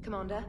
Commander.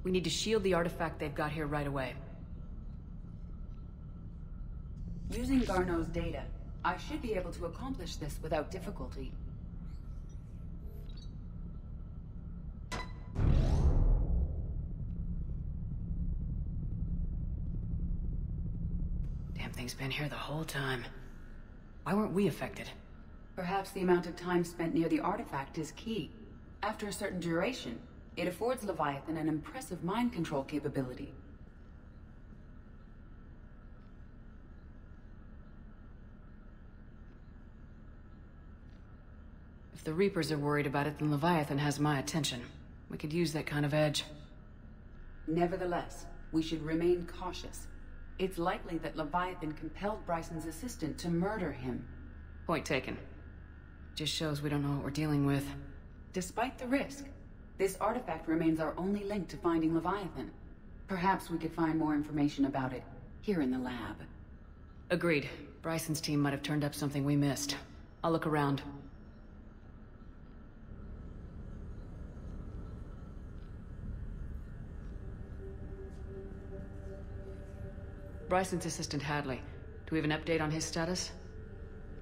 We need to shield the artifact they've got here right away. Using Garneau's data, I should be able to accomplish this without difficulty. Damn thing's been here the whole time. Why weren't we affected? Perhaps the amount of time spent near the artifact is key. After a certain duration, it affords Leviathan an impressive mind control capability. If the Reapers are worried about it, then Leviathan has my attention. We could use that kind of edge. Nevertheless, we should remain cautious. It's likely that Leviathan compelled Bryson's assistant to murder him. Point taken. Just shows we don't know what we're dealing with. Despite the risk, this artifact remains our only link to finding Leviathan. Perhaps we could find more information about it here in the lab. Agreed. Bryson's team might have turned up something we missed. I'll look around. Bryson's assistant Hadley. Do we have an update on his status?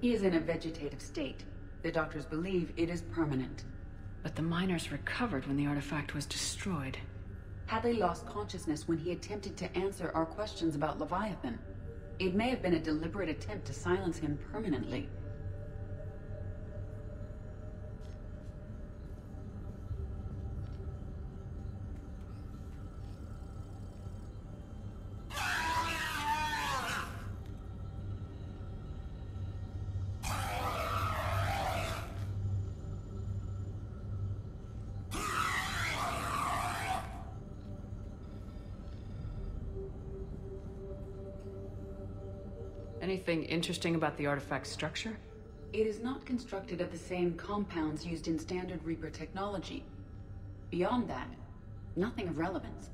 He is in a vegetative state. The doctors believe it is permanent. But the miners recovered when the artifact was destroyed. Hadley lost consciousness when he attempted to answer our questions about Leviathan. It may have been a deliberate attempt to silence him permanently. Anything interesting about the artifact's structure? It is not constructed of the same compounds used in standard Reaper technology. Beyond that, nothing of relevance.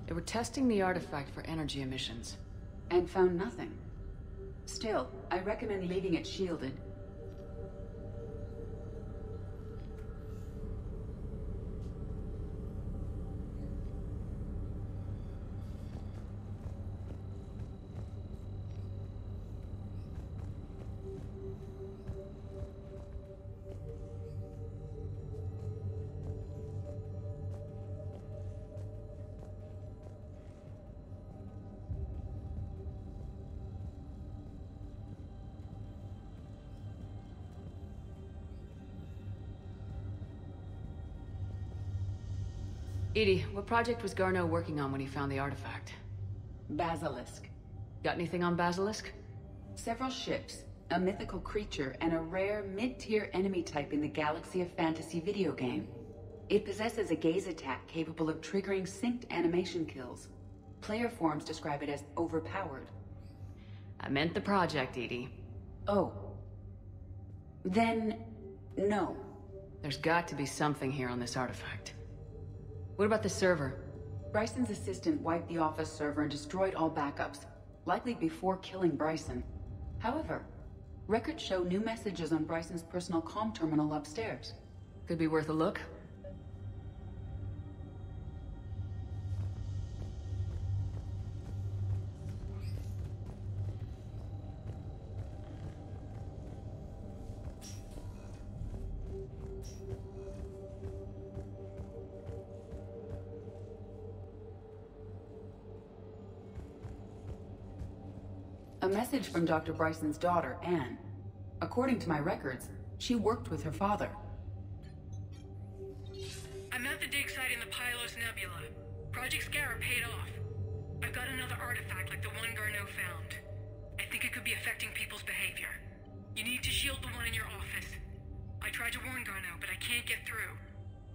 They were testing the artifact for energy emissions. And found nothing. Still, I recommend leaving it shielded. Edie, what project was Garneau working on when he found the artifact? Basilisk. Got anything on Basilisk? Several ships, a mythical creature, and a rare mid-tier enemy type in the Galaxy of Fantasy video game. It possesses a gaze attack capable of triggering synced animation kills. Player forums describe it as overpowered. I meant the project, Edie. Oh. Then, no. There's got to be something here on this artifact. What about the server? Bryson's assistant wiped the office server and destroyed all backups, likely before killing Bryson. However, records show new messages on Bryson's personal comm terminal upstairs. Could be worth a look. A message from Dr. Bryson's daughter, Anne. According to my records, she worked with her father. I'm at the dig site in the Pylos Nebula. Project Scarab paid off. I've got another artifact like the one Garneau found. I think it could be affecting people's behavior. You need to shield the one in your office. I tried to warn Garneau, but I can't get through.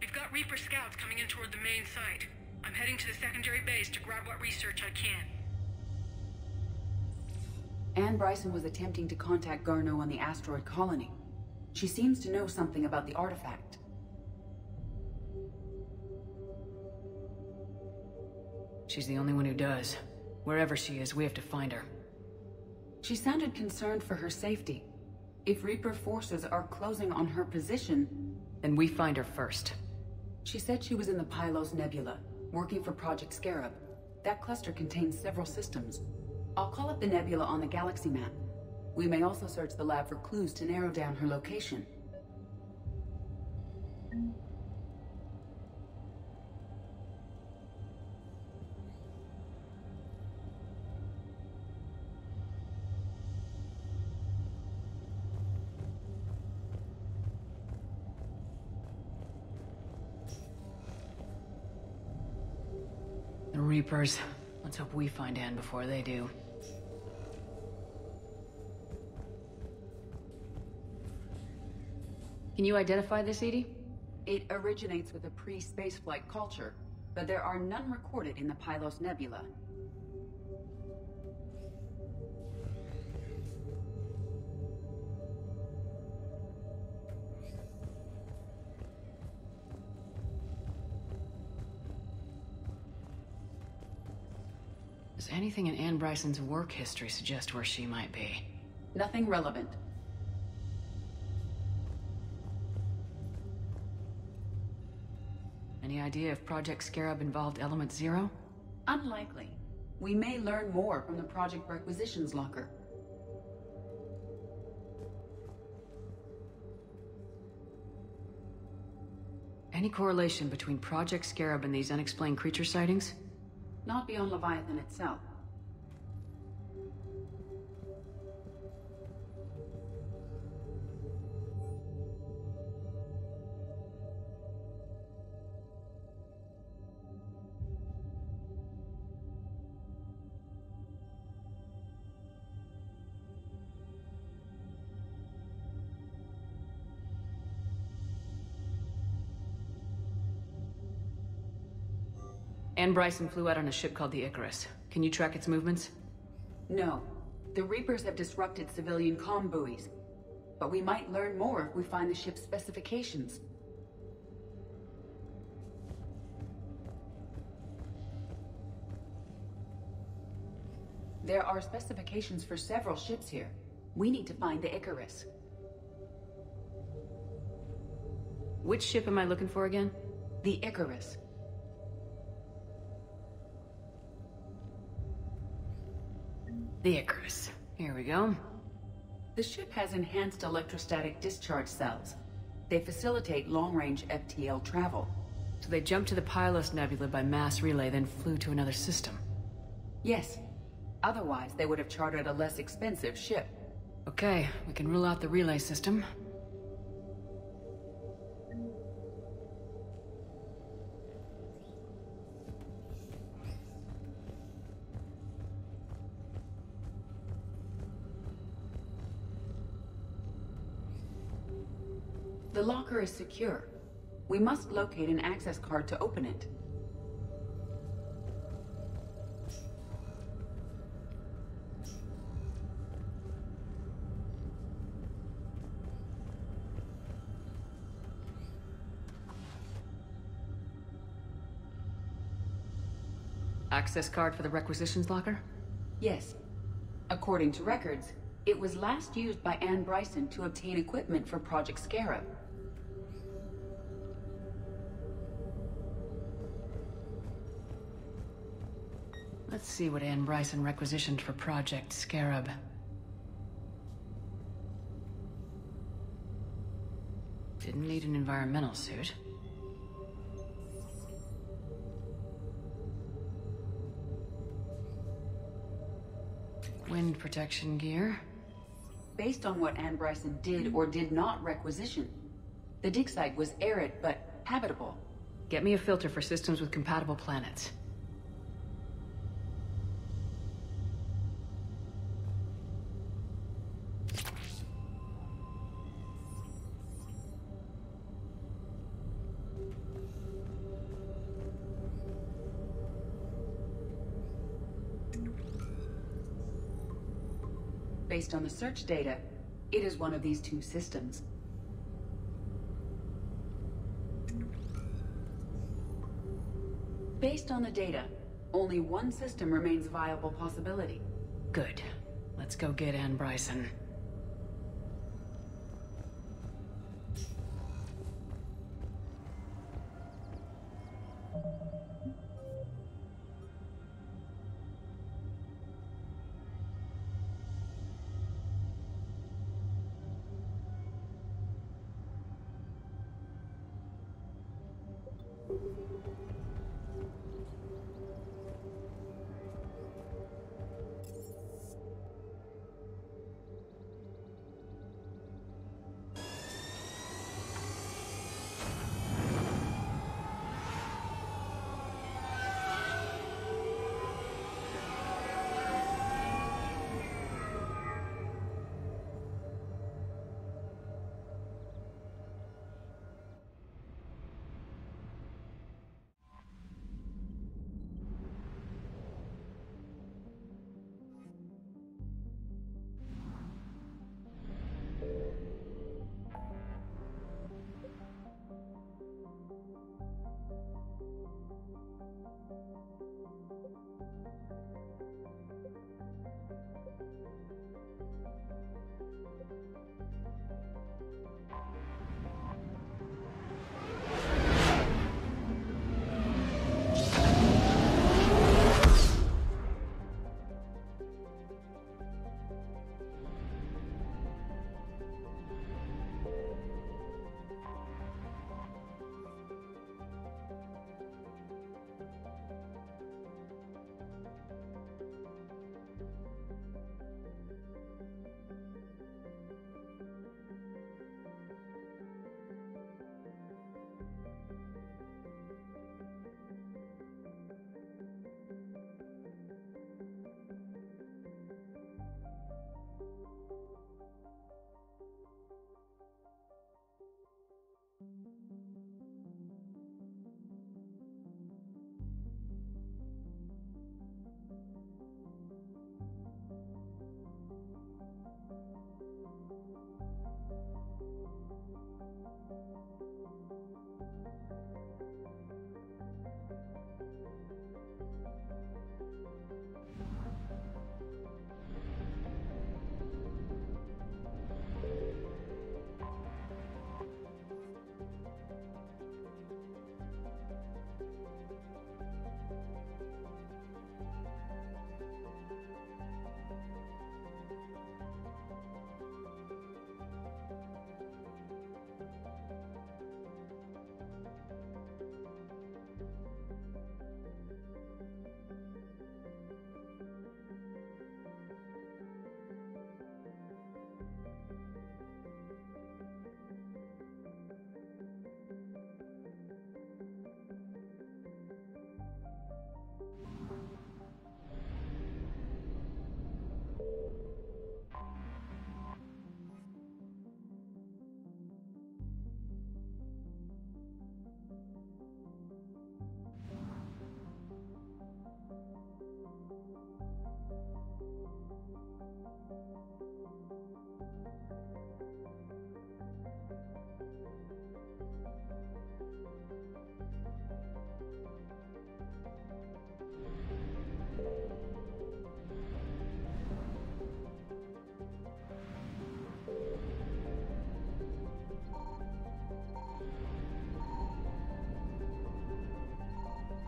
We've got Reaper scouts coming in toward the main site. I'm heading to the secondary base to grab what research I can. Anne Bryson was attempting to contact Garneau on the asteroid colony. She seems to know something about the artifact. She's the only one who does. Wherever she is, we have to find her. She sounded concerned for her safety. If Reaper forces are closing on her position... Then we find her first. She said she was in the Pylos Nebula, working for Project Scarab. That cluster contains several systems. I'll call up the nebula on the galaxy map. We may also search the lab for clues to narrow down her location. The Reapers. Let's hope we find Anne before they do. Can you identify this, Edie? It originates with a pre-spaceflight culture, but there are none recorded in the Pylos Nebula. Does anything in Anne Bryson's work history suggest where she might be? Nothing relevant. Any idea if Project Scarab involved Element Zero? Unlikely. We may learn more from the Project Requisitions Locker. Any correlation between Project Scarab and these unexplained creature sightings? Not beyond Leviathan itself. Anne Bryson flew out on a ship called the Icarus. Can you track its movements? No. The Reapers have disrupted civilian comm buoys. But we might learn more if we find the ship's specifications. There are specifications for several ships here. We need to find the Icarus. Which ship am I looking for again? The Icarus. The Icarus. Here we go. The ship has enhanced electrostatic discharge cells. They facilitate long-range FTL travel. So they jumped to the Pylos Nebula by mass relay, then flew to another system. Yes. Otherwise, they would have chartered a less expensive ship. Okay, we can rule out the relay system. The locker is secure. We must locate an access card to open it. Access card for the requisitions locker? Yes. According to records, it was last used by Anne Bryson to obtain equipment for Project Scarab. Let's see what Anne Bryson requisitioned for Project Scarab. Didn't need an environmental suit. Wind protection gear. Based on what Anne Bryson did or did not requisition, the dig site was arid but habitable. Get me a filter for systems with compatible planets. Based on the search data, it is one of these two systems. Based on the data, only one system remains a viable possibility. Good. Let's go get Anne Bryson.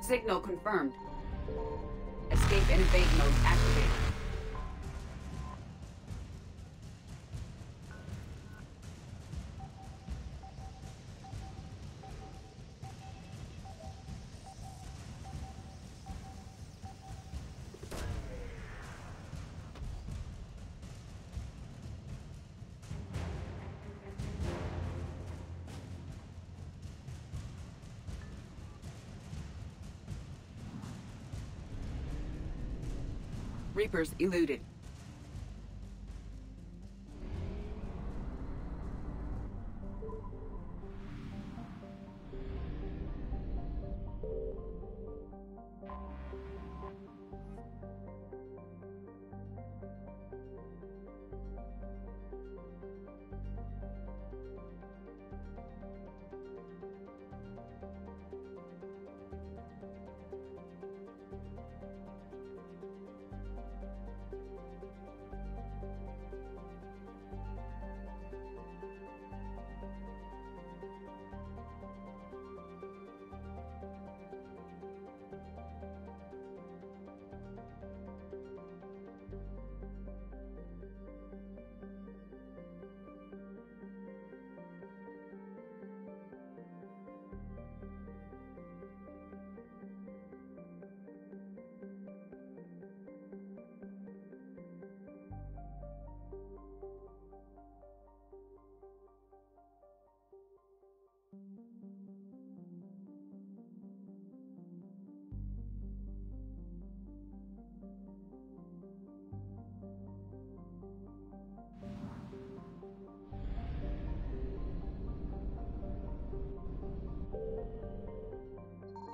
Signal confirmed. Escape and evade mode activated. Reapers eluded.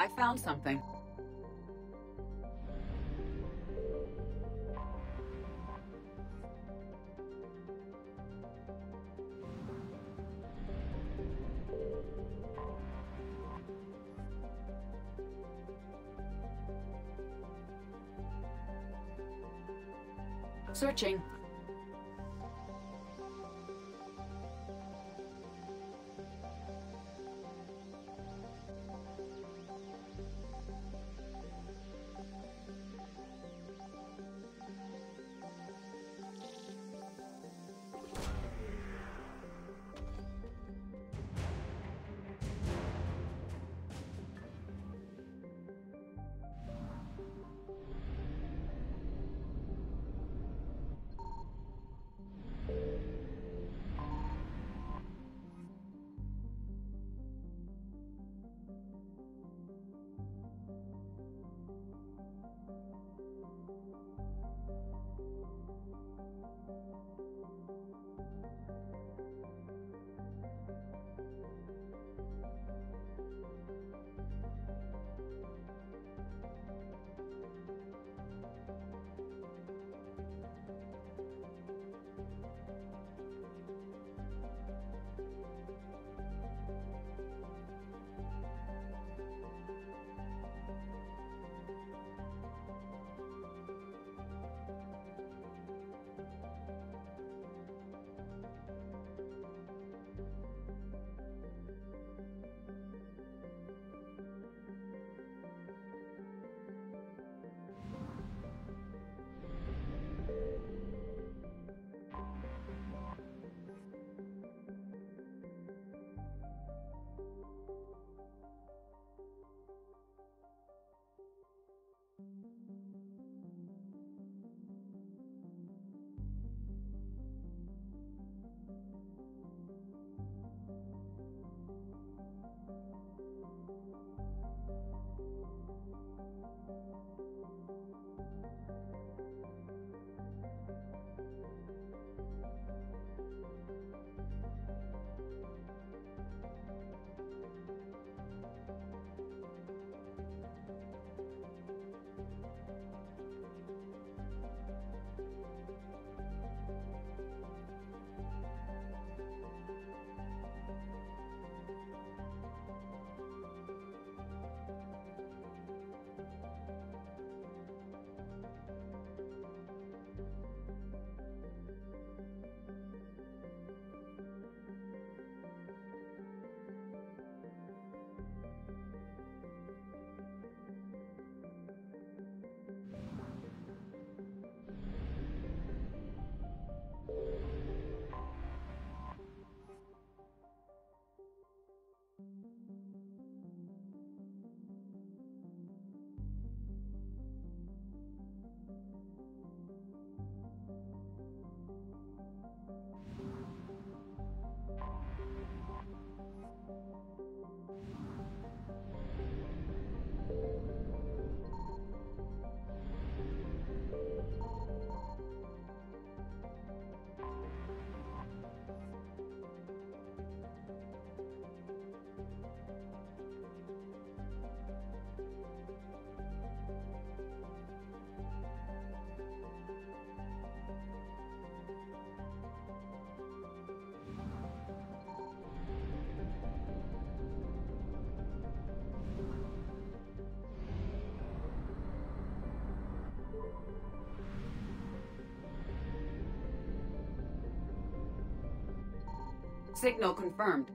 I found something. Searching. Signal confirmed.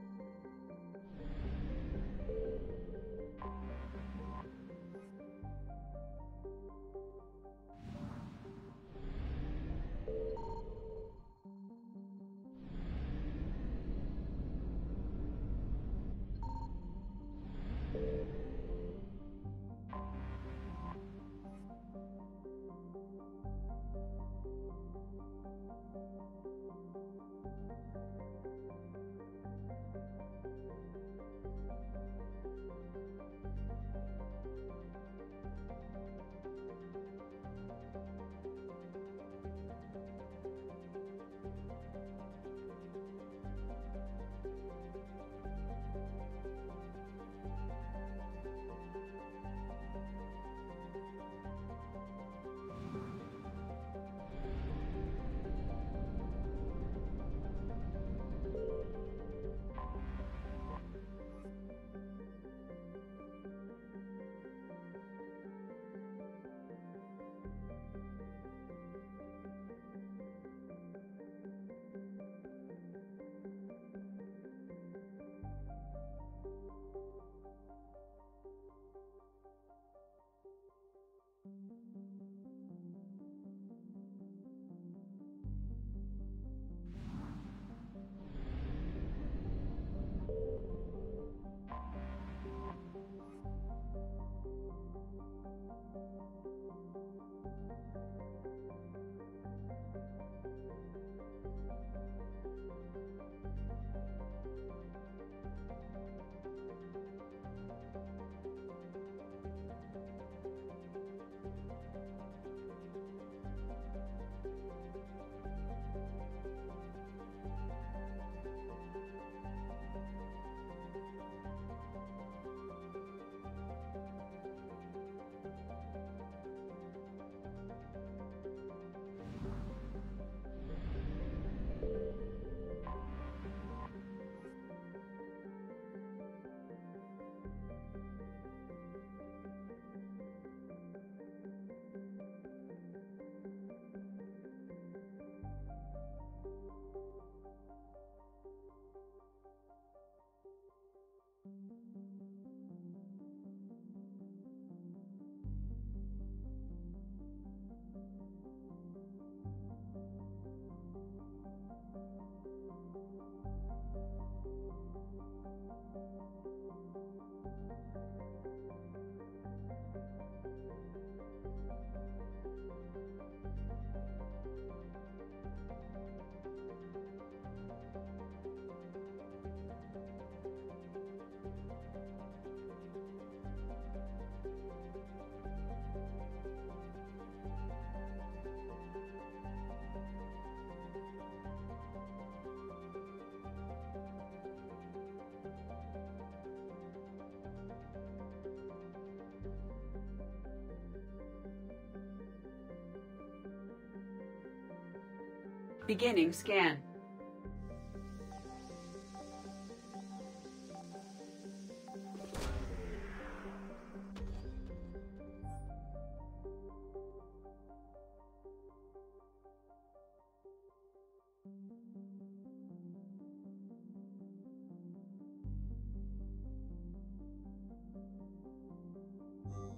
Beginning scan.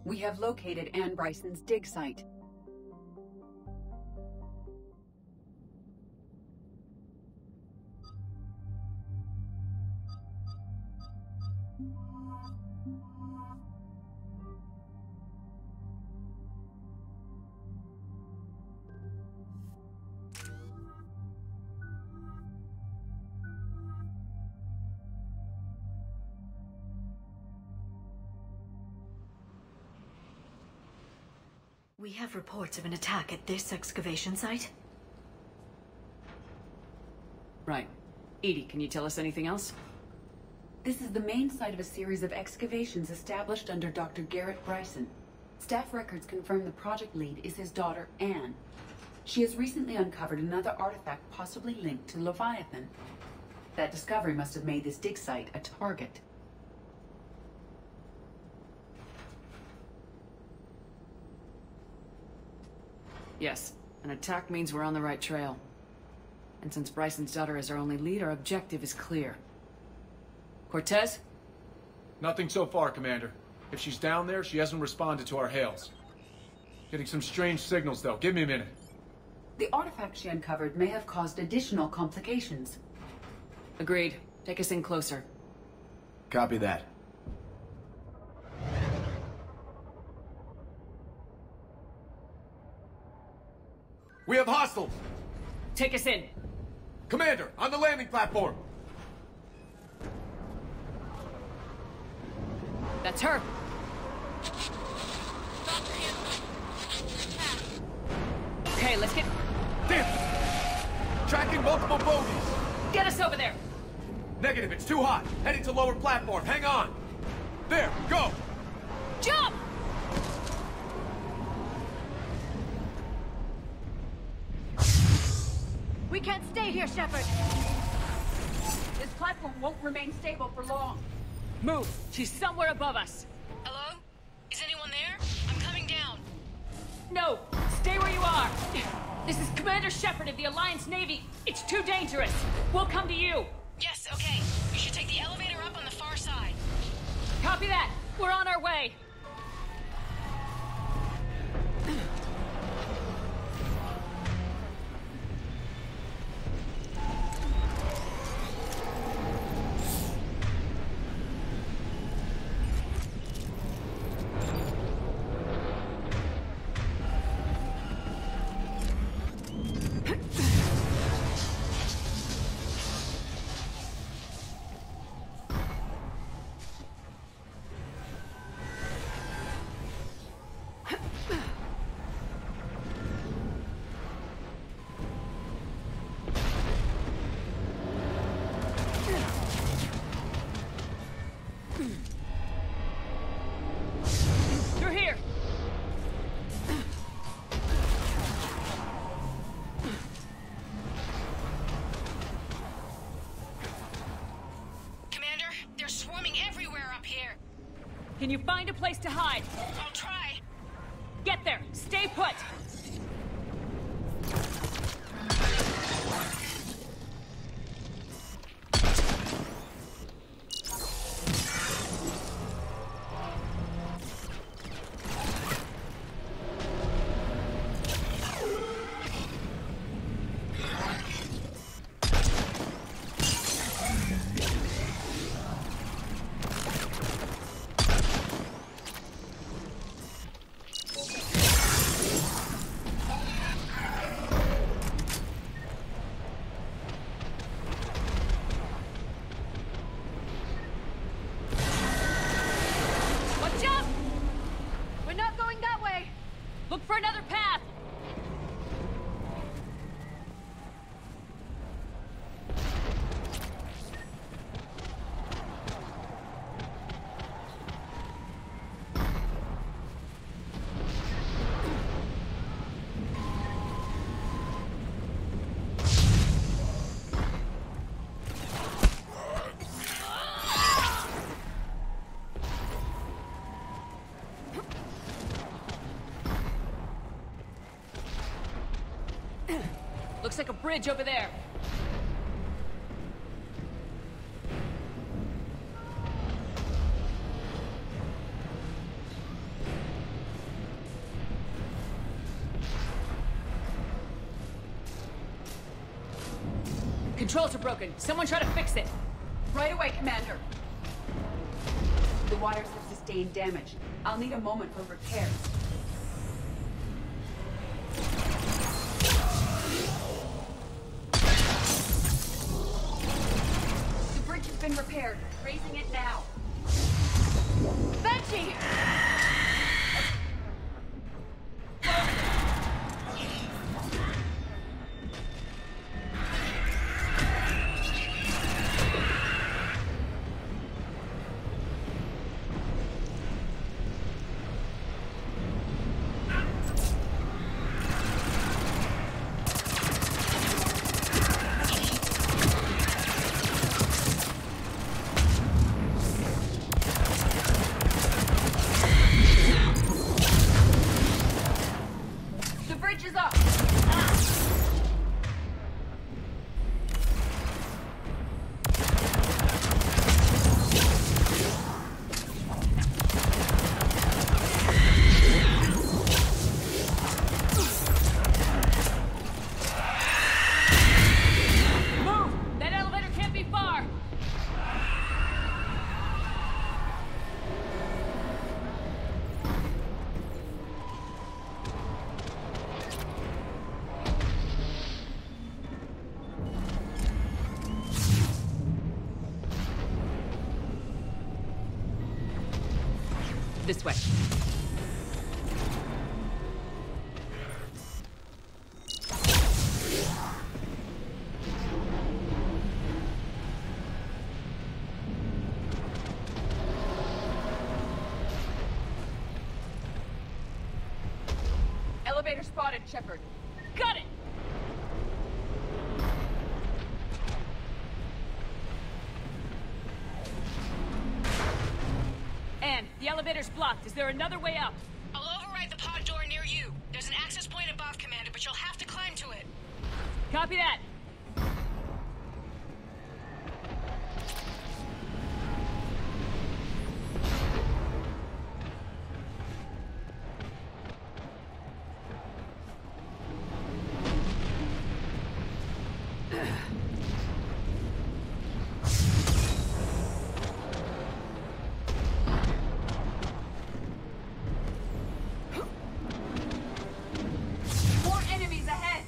We have located Anne Bryson's dig site. We have reports of an attack at this excavation site. Right. Edie, can you tell us anything else? This is the main site of a series of excavations established under Dr. Garrett Bryson. Staff records confirm the project lead is his daughter, Anne. She has recently uncovered another artifact possibly linked to Leviathan. That discovery must have made this dig site a target. Yes. An attack means we're on the right trail. And since Bryson's daughter is our only lead, our objective is clear. Cortez? Nothing so far, Commander. If she's down there, she hasn't responded to our hails. Getting some strange signals, though. Give me a minute. The artifact she uncovered may have caused additional complications. Agreed. Take us in closer. Copy that. We have hostiles! Take us in. Commander, on the landing platform! That's her. Okay, let's get... Damn! Tracking multiple bogies! Get us over there! Negative, it's too hot. Heading to lower platform. Hang on. There, go! Jump! We can't stay here, Shepard! This platform won't remain stable for long. Move! She's somewhere above us. Hello? Is anyone there? I'm coming down. No! Stay where you are! This is Commander Shepard of the Alliance Navy. It's too dangerous. We'll come to you. Yes, okay. You should take the elevator up on the far side. Copy that. We're on our way. Through here. Commander, they're swarming everywhere up here. Can you find a place to hide? I'll try. Get there. Stay put. Look for another path! Looks like a bridge over there. Controls are broken. Someone try to fix it. Right away, Commander. The wires have sustained damage. I'll need a moment for repairs. The bridge has been repaired. Raising it now. Banshee! This way. Elevator spotted, Shepard. Got it! Anne, the elevator's blocked. Is there another way up? I'll override the pod door near you. There's an access point above, Commander, but you'll have to climb to it. Copy that. More enemies ahead!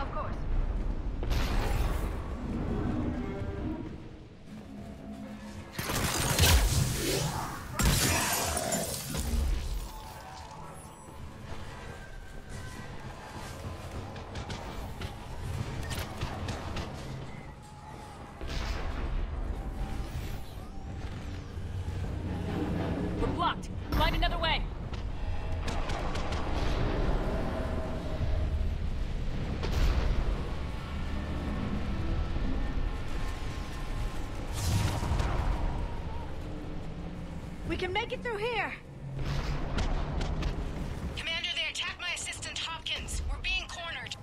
Of course. We're blocked. Find another way. We can make it through here! Commander, they attacked my assistant, Hopkins. We're being cornered.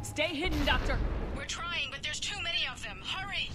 Stay hidden, Doctor. We're trying, but there's too many of them. Hurry!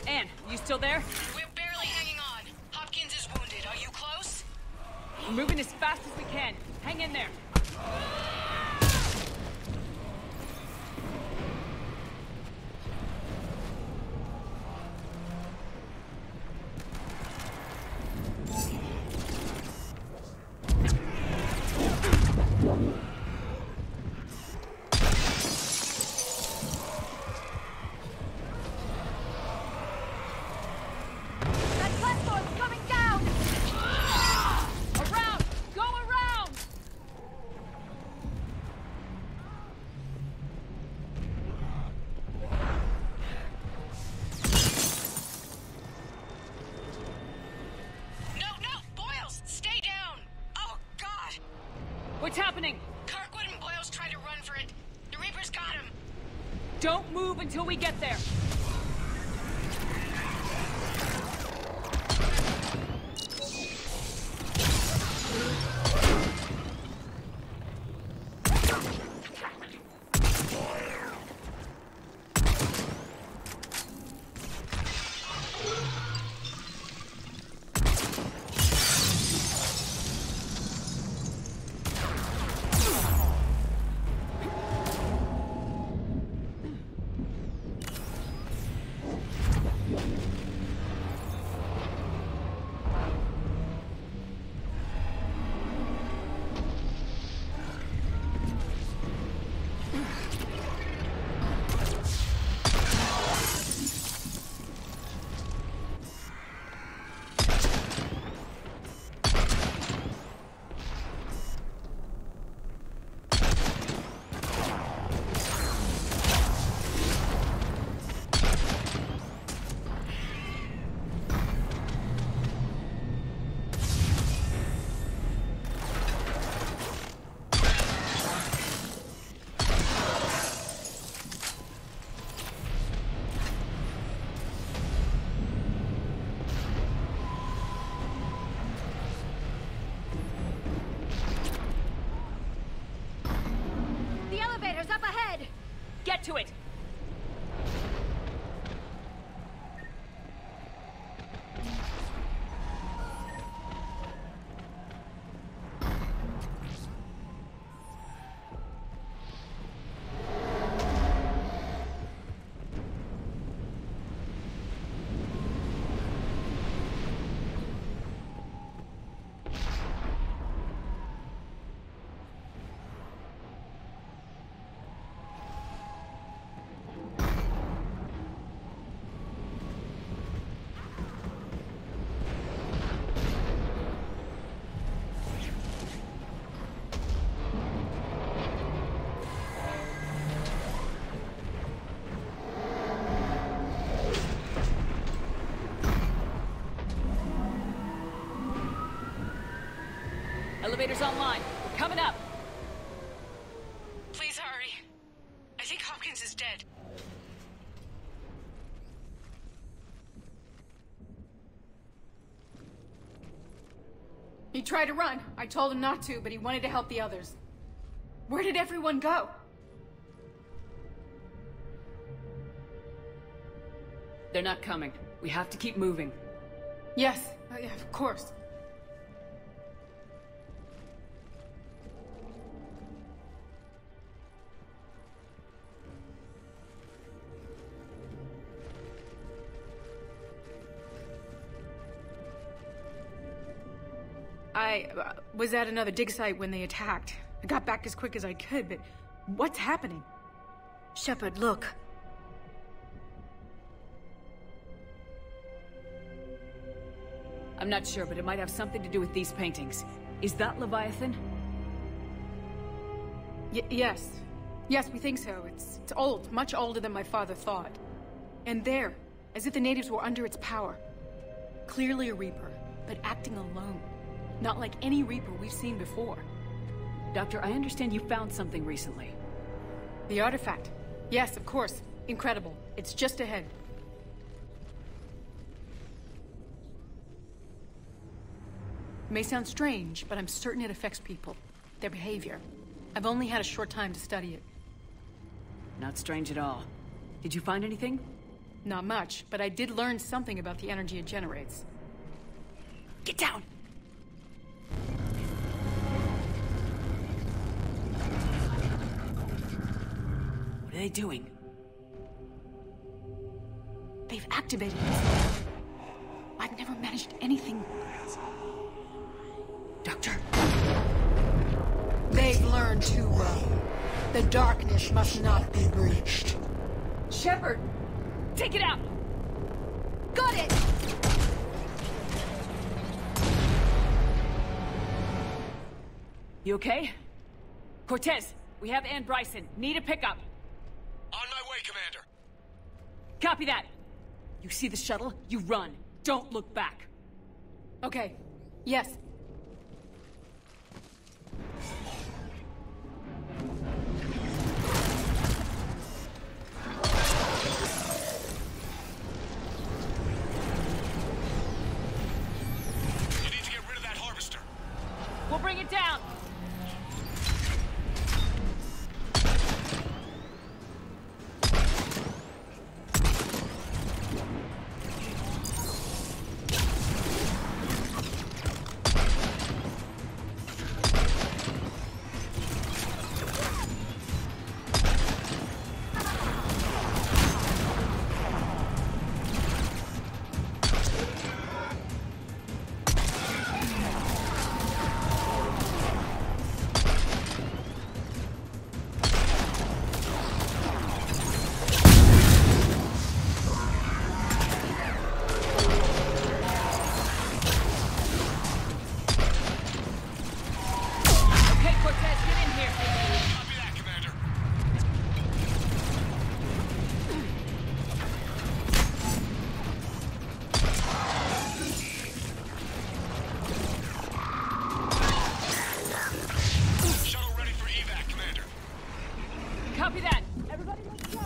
Anne, you still there? We're barely hanging on. Hopkins is wounded. Are you close? We're moving as fast as we can. Hang in there. That platform's coming down! What's happening? Kirkwood and Boyle's tried to run for it. The Reaper's got him. Don't move until we get there. Get to it! Elevator's online. We're coming up. Please hurry. I think Hopkins is dead. He tried to run. I told him not to, but he wanted to help the others. Where did everyone go? They're not coming. We have to keep moving. Yes, yeah, of course. I was at another dig site when they attacked. I got back as quick as I could, but what's happening? Shepard, look. I'm not sure, but it might have something to do with these paintings. Is that Leviathan? Yes. Yes, we think so. It's old, much older than my father thought. And there, as if the natives were under its power. Clearly a Reaper, but acting alone. Not like any Reaper we've seen before. Doctor, I understand you found something recently. The artifact. Yes, of course. Incredible. It's just ahead. It may sound strange, but I'm certain it affects people. Their behavior. I've only had a short time to study it. Not strange at all. Did you find anything? Not much, but I did learn something about the energy it generates. Get down! What are they doing? They've activated it. I've never managed anything. Doctor? They've learned too well. The darkness must not be breached. Shepard! Take it out! Got it! You okay? Cortez, we have Ann Bryson. Need a pickup. On my way, Commander. Copy that. You see the shuttle? You run. Don't look back. Okay. Yes. We'll bring it down. Copy that. Everybody, let's go.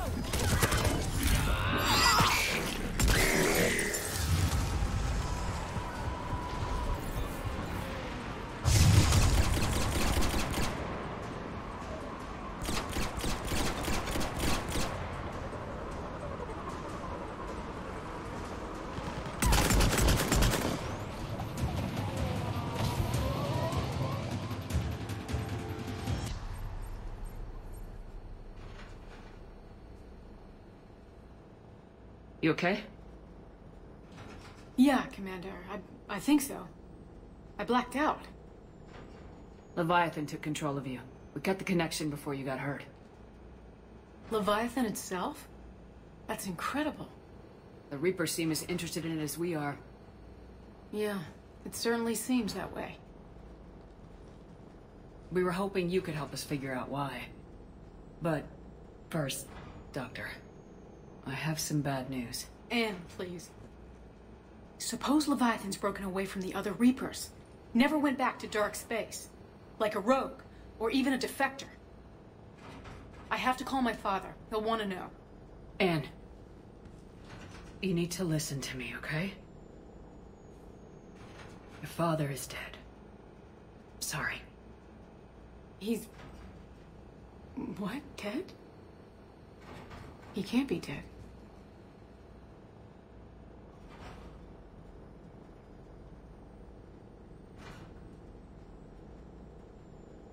You okay? Yeah, Commander. I think so. I blacked out. Leviathan took control of you. We cut the connection before you got hurt. Leviathan itself? That's incredible. The Reapers seem as interested in it as we are. Yeah, it certainly seems that way. We were hoping you could help us figure out why. But first, Doctor, I have some bad news. Anne, please. Suppose Leviathan's broken away from the other Reapers. Never went back to dark space. Like a rogue, or even a defector. I have to call my father. He'll want to know. Anne, you need to listen to me, okay? Your father is dead. Sorry. He's... What? Dead? He can't be dead.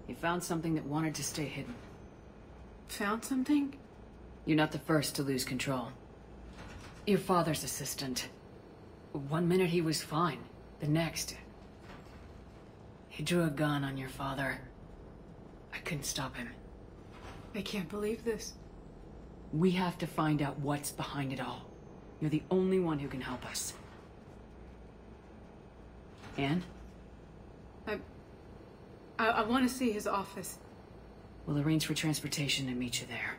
He found something that wanted to stay hidden. Found something? You're not the first to lose control. Your father's assistant. One minute he was fine. The next... he drew a gun on your father. I couldn't stop him. I can't believe this. We have to find out what's behind it all. You're the only one who can help us. Anne? I want to see his office. We'll arrange for transportation and meet you there.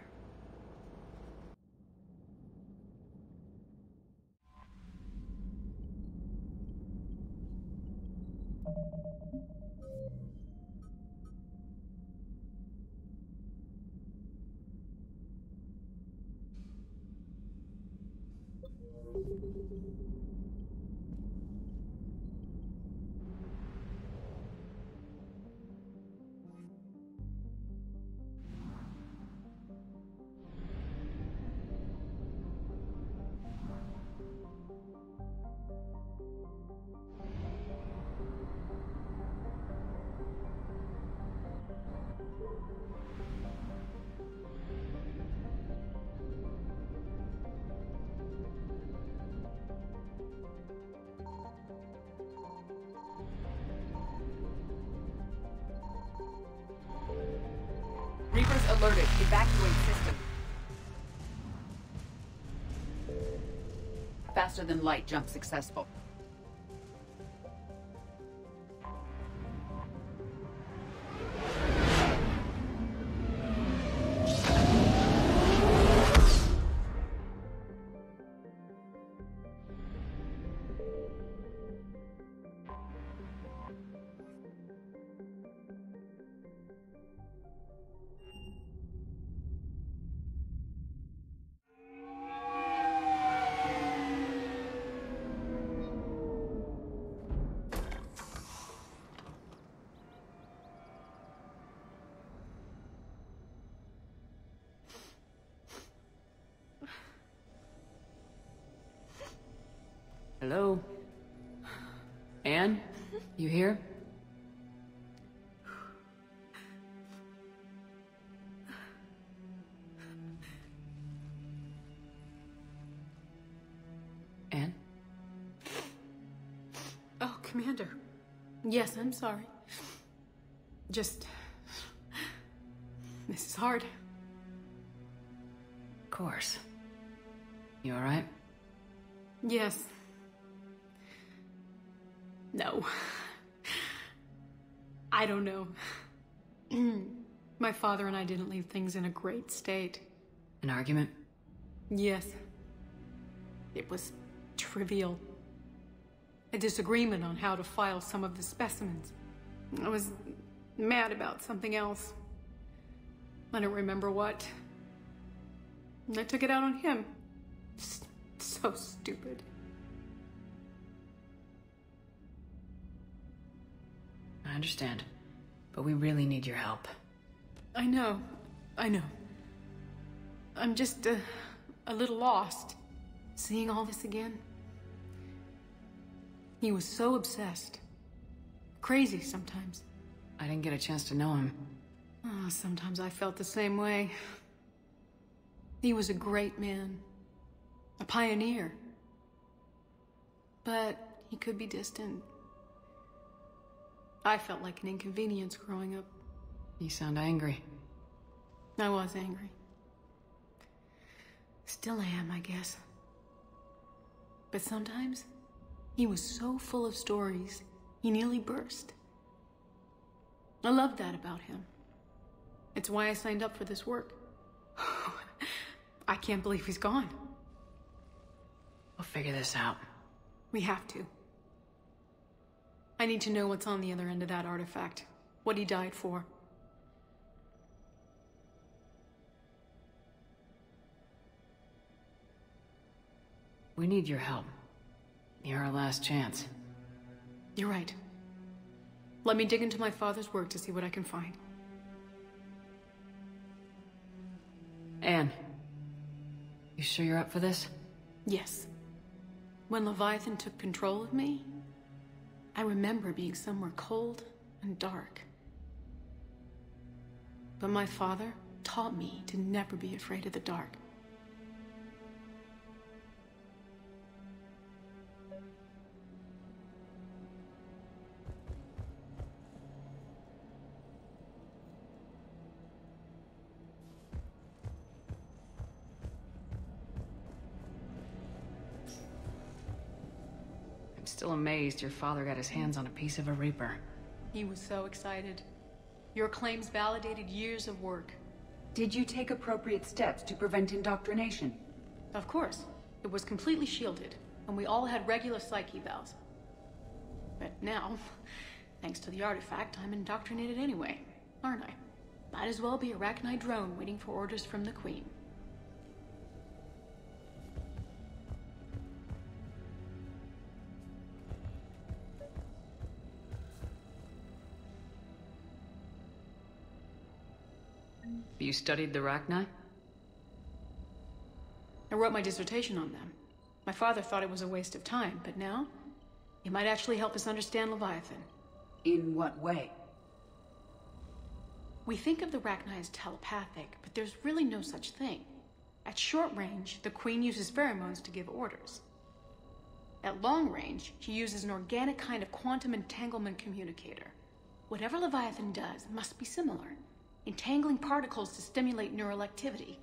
Reapers alerted. Evacuate system. Faster than light jump successful. Anne? You here? Anne? Oh, Commander. Yes, I'm sorry. Just... This is hard. Of course. You alright? Yes. No. I don't know. My father and I didn't leave things in a great state. An argument? Yes. It was trivial. A disagreement on how to file some of the specimens. I was mad about something else. I don't remember what. And I took it out on him. So stupid. I understand. But we really need your help. I know. I'm just a little lost. Seeing all this again. He was so obsessed. Crazy sometimes. I didn't get a chance to know him. Oh, sometimes I felt the same way. He was a great man. A pioneer. But he could be distant. I felt like an inconvenience growing up. You sound angry. I was angry. Still am, I guess. But sometimes, he was so full of stories, he nearly burst. I love that about him. It's why I signed up for this work. I can't believe he's gone. We'll figure this out. We have to. I need to know what's on the other end of that artifact. What he died for. We need your help. You're our last chance. You're right. Let me dig into my father's work to see what I can find. Anne, you sure you're up for this? Yes. When Leviathan took control of me, I remember being somewhere cold and dark. But my father taught me to never be afraid of the dark. I'm still amazed your father got his hands on a piece of a Reaper. He was so excited. Your claims validated years of work. Did you take appropriate steps to prevent indoctrination? Of course. It was completely shielded, and we all had regular psych evals. But now, thanks to the artifact, I'm indoctrinated anyway, aren't I? Might as well be a Arachnite drone waiting for orders from the Queen. You studied the Arachnite? I wrote my dissertation on them. My father thought it was a waste of time, but now, it might actually help us understand Leviathan. In what way? We think of the Arachnite as telepathic, but there's really no such thing. At short range, the Queen uses pheromones to give orders. At long range, she uses an organic kind of quantum entanglement communicator. Whatever Leviathan does must be similar, entangling particles to stimulate neural activity.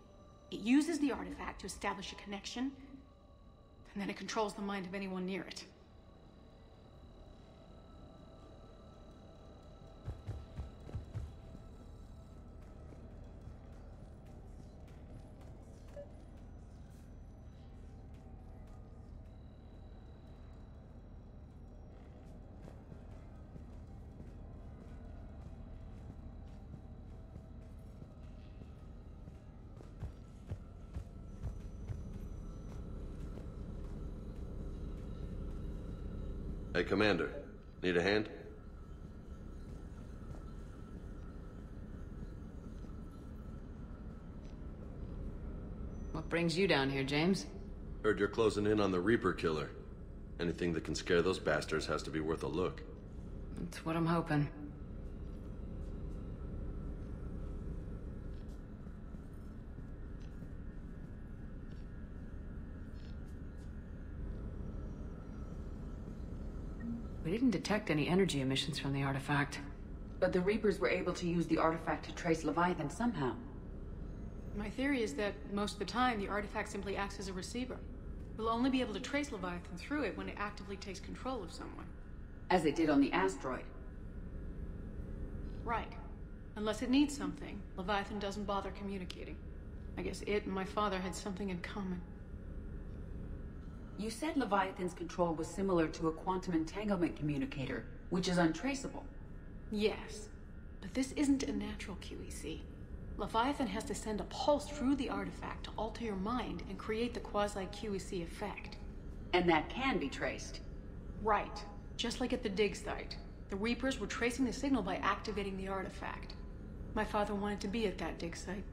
It uses the artifact to establish a connection, and then it controls the mind of anyone near it. Hey, Commander. Need a hand? What brings you down here, James? Heard you're closing in on the Reaper killer. Anything that can scare those bastards has to be worth a look. That's what I'm hoping. We didn't detect any energy emissions from the artifact. But the Reapers were able to use the artifact to trace Leviathan somehow. My theory is that most of the time, the artifact simply acts as a receiver. We'll only be able to trace Leviathan through it when it actively takes control of someone. As it did on the asteroid. Right. Unless it needs something, Leviathan doesn't bother communicating. I guess it and my father had something in common. You said Leviathan's control was similar to a quantum entanglement communicator, which is untraceable. Yes, but this isn't a natural QEC. Leviathan has to send a pulse through the artifact to alter your mind and create the quasi-QEC effect. And that can be traced. Right. Just like at the dig site. The Reapers were tracing the signal by activating the artifact. My father wanted to be at that dig site.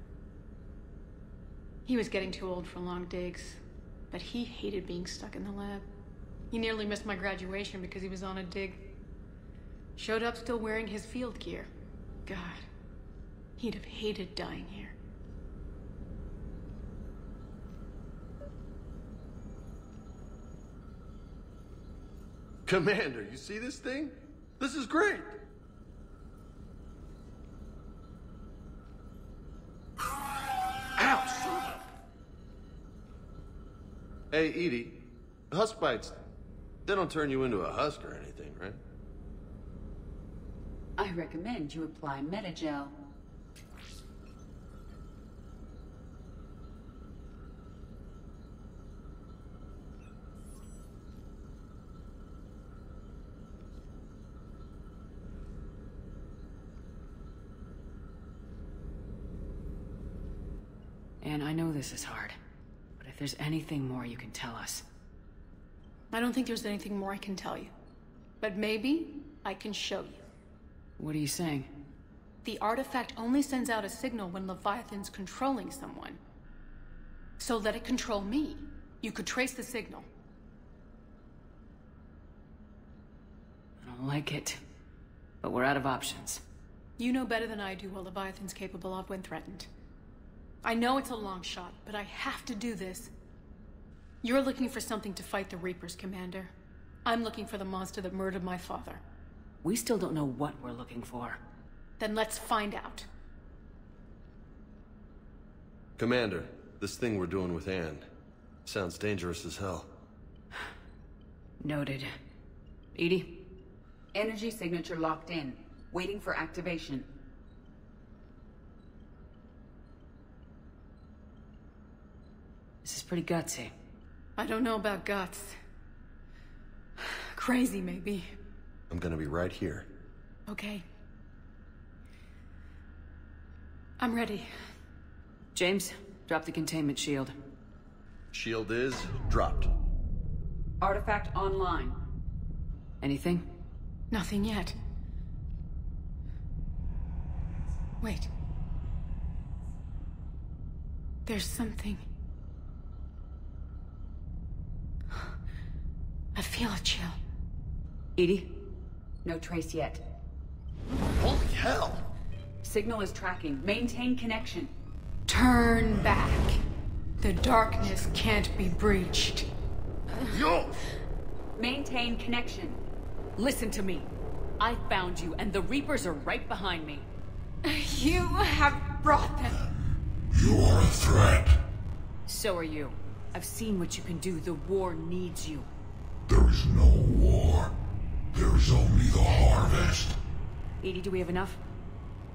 He was getting too old for long digs, but he hated being stuck in the lab. He nearly missed my graduation because he was on a dig. Showed up still wearing his field gear. God, he'd have hated dying here. Commander, you see this thing? This is great! Ouch! Hey, Edie, husk bites, they don't turn you into a husk or anything, right? I recommend you apply Metagel. And I know this is hard, but if there's anything more you can tell us. I don't think there's anything more I can tell you. But maybe I can show you. What are you saying? The artifact only sends out a signal when Leviathan's controlling someone. So let it control me. You could trace the signal. I don't like it, but we're out of options. You know better than I do what Leviathan's capable of when threatened. I know it's a long shot, but I have to do this. You're looking for something to fight the Reapers, Commander. I'm looking for the monster that murdered my father. We still don't know what we're looking for. Then let's find out. Commander, this thing we're doing with Anne sounds dangerous as hell. Noted. Edie? Energy signature locked in, waiting for activation. This is pretty gutsy. I don't know about guts. Crazy, maybe. I'm gonna be right here. Okay. I'm ready. James, drop the containment shield. Shield is dropped. Artifact online. Anything? Nothing yet. Wait. There's something. I feel a chill. Edie? No trace yet. Holy hell! Signal is tracking. Maintain connection. Turn back. The darkness can't be breached. Yo! Maintain connection. Listen to me. I found you, and the Reapers are right behind me. You have brought them. You are a threat. So are you. I've seen what you can do. The war needs you. There is no war. There is only the harvest. Edie, do we have enough?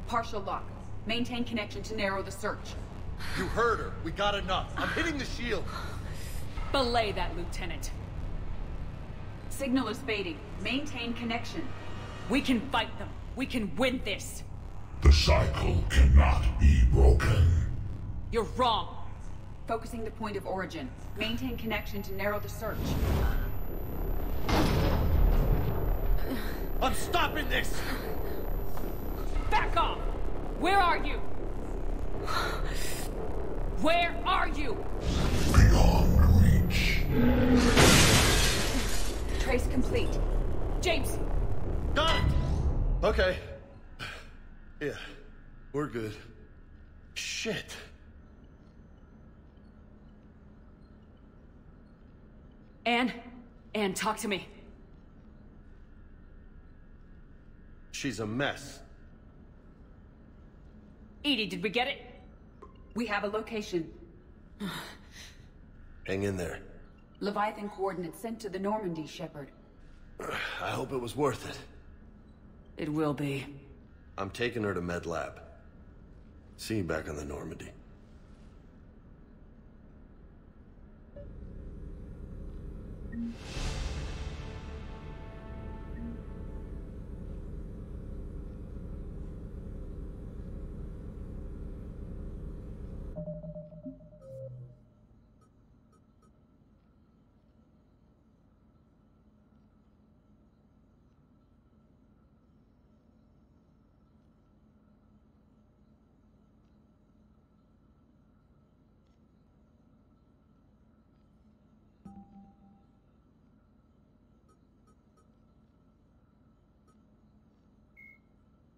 Partial lock. Maintain connection to narrow the search. You heard her. We got enough. I'm hitting the shield. Belay that, Lieutenant. Signal is fading. Maintain connection. We can fight them. We can win this. The cycle cannot be broken. You're wrong. Focusing to point of origin. Maintain connection to narrow the search. I'm stopping this! Back off! Where are you? Where are you? Beyond reach. Brace complete. James! Got it! Okay. Yeah, we're good. Shit. Anne? Anne, talk to me. She's a mess. Edie, did we get it? We have a location. Hang in there. Leviathan coordinates sent to the Normandy, Shepard. I hope it was worth it. It will be. I'm taking her to Med Lab. See you back on the Normandy.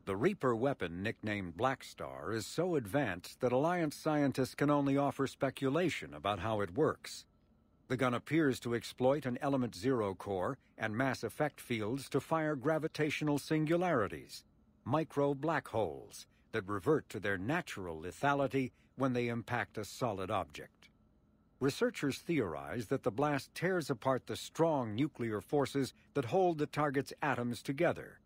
The Reaper weapon, nicknamed Black Star, is so advanced that Alliance scientists can only offer speculation about how it works. The gun appears to exploit an Element Zero core and mass effect fields to fire gravitational singularities, micro-black holes, that revert to their natural lethality when they impact a solid object. Researchers theorize that the blast tears apart the strong nuclear forces that hold the target's atoms together,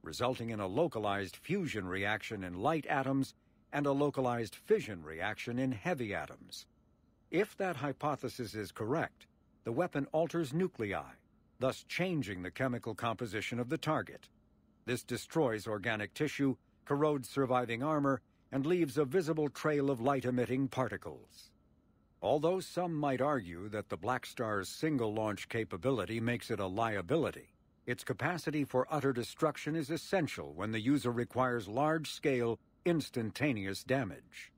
resulting in a localized fusion reaction in light atoms and a localized fission reaction in heavy atoms. If that hypothesis is correct, the weapon alters nuclei, thus changing the chemical composition of the target. This destroys organic tissue, corrodes surviving armor, and leaves a visible trail of light-emitting particles. Although some might argue that the Black Star's single-launch capability makes it a liability, its capacity for utter destruction is essential when the user requires large-scale, instantaneous damage.